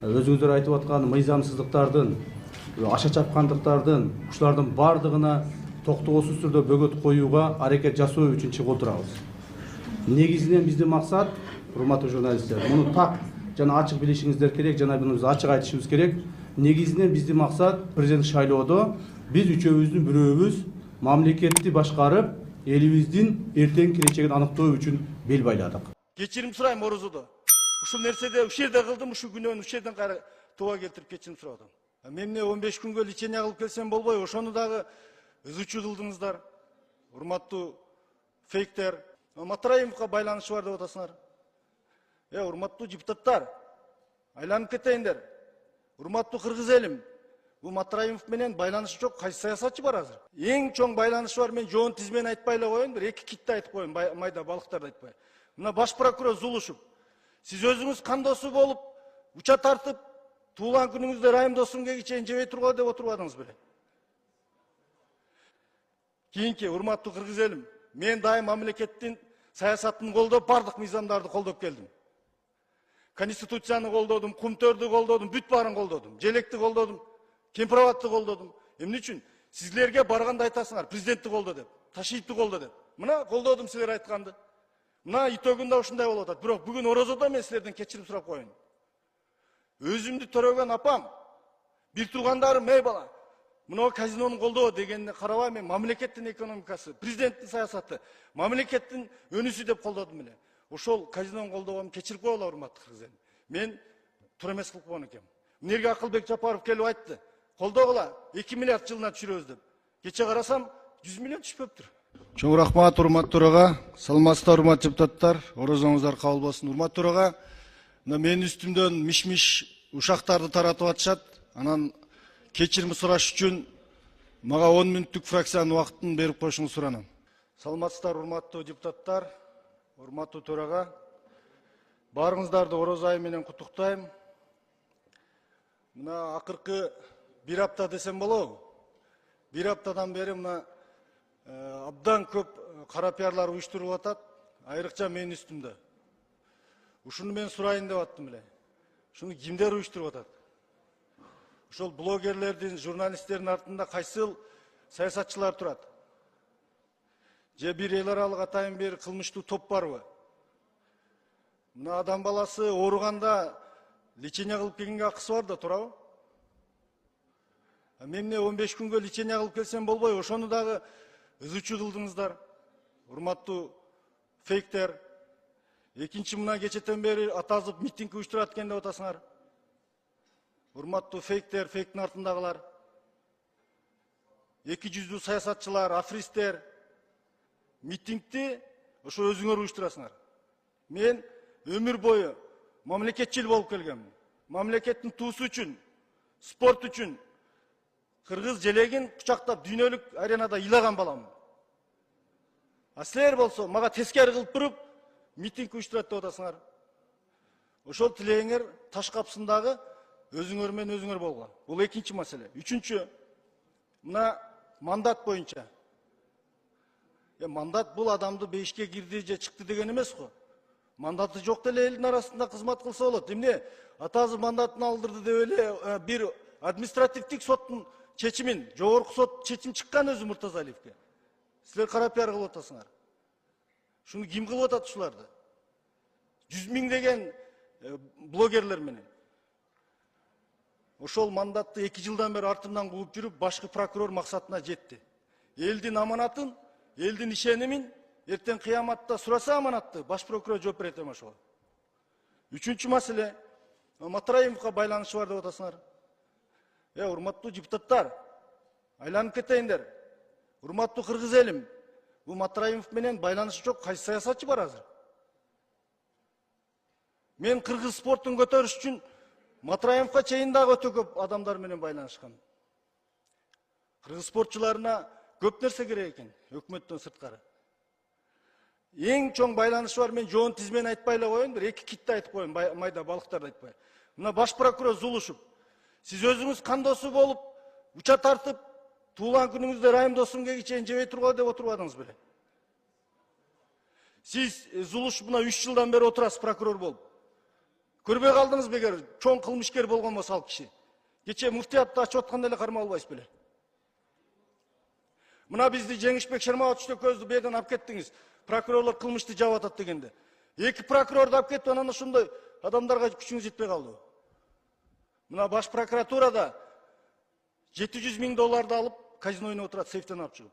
Өзүңүздөр айтып аткан мыйзамсыздыктардын, аша чапкандыктардын, ушулардын бардыгына токтоосуз түрдө бөгөт коюуга аракет жасоо үчүн чыгып отурабыз. Негизинен биздин максат, урматтуу журналисттер, муну так жана ачык билишиңиздер керек, жана буну ачык айтышыбыз керек. Негизинен биздин максат президент шайлоодо биз үчөөбүздүн бирөөбүз мамлекетти башкарып, элибиздин эртең келечегин аныктоо үчүн бел байладык. Кечирим сурайм орозодо. Ушул нерседе ушул жерде кылдым, ушул күнөөнү ушул жерден кайра тууба келтирип кечирим сурадым. Мен 15 күнгө лечение кылып келсем болбой, ошону дагы ызычуу кылдыңыздар. Урматтуу фейктер, Матраимовго байланышы бар деп атасыңар. Урматтуу депутаттар, айланып кетейиндер. Урматтуу кыргыз элим, бул Матраимов менен байланышы жок кайсы саясатчы бар азыр? Эң чоң байланышы бар, мен жоон тизмени айтпай эле коеюн, бир эки китти айтып коеюн, майда балыктарды айтпай. Мына баш прокурор Зулушев, сиз өзүңүз кандосу болуп, уча тартып, туулган күнүңүздө Райым Досунгеге чейин жебей тургула деп отурбадыңыз беле? Кийинки урматтуу кыргыз элим, мен дайым мамлекеттин саясатын колдоп, бардык мыйзамдарды колдоп келдим. Конституцияны колдодум, кумтөрдү колдодум, бүт баарын колдодум. Желекти колдодум, кемпирабадты колдодум. Эмне үчүн? Сизлерге барганда айтасыңар, президентти колдо деп, Ташиевти колдо деп. Мына колдодум силер айтканды. Мына итөгүндө ушундай болуп атат. Бирок бүгүн орозодо мен силерден кечирим сурап коеюн. Өзүмдү төрөгөн апам, бир туугандарым, эй бала, мына казинону колдоо дегенине карабай, мен мамлекеттин экономикасы, президенттин саясаты, мамлекеттин өнүсү деп колдодум эле. Ошол казинону колдогом кечирип койгула, урматтуу кыргыз элим. Мен туура эмес кылып койгон экенмин. Эмнеге Акылбек Жапаров келип айтты? Колдогула, 2 миллиард жылына түшүрөбүз деп. Кече карасам 100 миллион түшпөптүр. Чоң рахмат, урматтуу төрага. Саламатсыздар, урматтуу депутаттар. Орозоңуздар кабыл болсун. Урматтуу төрага, мен үстүмдөн миш-миш ушактарды таратып атышат. Анан кечирим сураш үчүн мага 10 мүнөттүк фракциянын убактын берип коюшуңузду суранам. Саламатсыздар, урматтуу депутаттар, урматтуу төрага. Баарыңыздарды орозо айы менен куттуктайм. Мына акыркы бир апта десем болобу? Бир аптадан бери мына абдан көп кара пиарлар уюштурулуп атат, айрыкча менин үстүмдө. Ушуну мен сурайын деп аттым эле. Ушуну кимдер уюштуруп атат? Ошол блогерлердин, журналисттердин артында кайсыл саясатчылар турат? Же бир эл аралык атайын бир кылмыштуу топ барбы? Мына адам баласы ооруганда лечение кылып келгенге акысы бар да, туурабы? Мен 15 күнгө лечение кылып келсем болбой, ошону дагы ызычуу кылдыңыздар. Урматтуу фейктер. Экинчи, мына кечетен бери атазып митинг уюштурат экен деп атасыңар. Урматтуу фейктер, фейктин артындагылар. Эки жүздүү саясатчылар, афристер. Митингти ошо өзүңөр уюштурасыңар. Мен өмүр бою мамлекетчил болуп келгенмин. Мамлекеттин туусу үчүн, спорт үчүн кыргыз желегин кучактап дүйнөлүк аренада ыйлаган баламын. А силер болсо мага тескери кылып туруп митинг уюштурат деп атасыңар. Ошол тилегиңер таш капсындагы өзүңөр менен өзүңөр болгула. Бул экинчи маселе. Үчүнчү, мына мандат боюнча. Мандат бул адамды бейишке кирди же чыкты деген эмес го. Мандаты жок деле элдин арасында кызмат кылса болот. Эмне атазы мандатын алдырды деп эле бир административдик соттун чечимин, жогорку сот чечим чыккан өзү Муртазалиевке. Силер кара пиар кылып атасыңар. Шуну ким кылып атат ушуларды? 100 миңдеген блогерлер менен. Ошол мандатты 2 жылдан бери артымдан кууп жүрүп, башкы прокурор максатына жетти. Элдин аманатын, элдин ишенимин эртең кыяматта сураса аманатты, баш прокурор жооп берет эми ошого. Үчүнчү маселе, Матраимовго байланышы бар деп атасыңар. Урматтуу депутаттар, айланып кетейиндер. Урматтуу кыргыз элим, бул Матраимов менен байланышы жок кайсы саясатчы бар азыр? Мен кыргыз спортун көтөрүш үчүн Матраимовго чейин дагы өтө көп адамдар менен байланышкан. Кыргыз спортчуларына көп нерсе керек экен, өкмөттөн сырткары. Эң чоң байланышы бар, мен жоон тизмени айтпай эле коеюн, бир эки китти айтып коеюн, майда балыктарды айтпай. Мына баш прокурор Зулушев, сиз өзүңүз кандосу болуп, уча тартып, туулган күнүңүздө Райым Досунгеге чейин жебей тургула деп отурбадыңыз беле? Сиз Зулушев мына 3 жылдан бери отурасыз прокурор болуп. Көрбөй калдыңыз бегер, чоң кылмышкер болгон болсо ал киши. Кече муфтиятты ачып атканда эле кармап албайсыз беле. Мына бизди Жеңишбек Шермабатович көздү беден алып кеттиңиз. Прокурорлор кылмышты жаап атат дегенде. Эки прокурорду алып кетип анан ошондой адамдарга күчүңүз жетпей калды. Мына баш прокуратурада $700 000 алып казино ойноп отурат, сейфтен алып чыгып.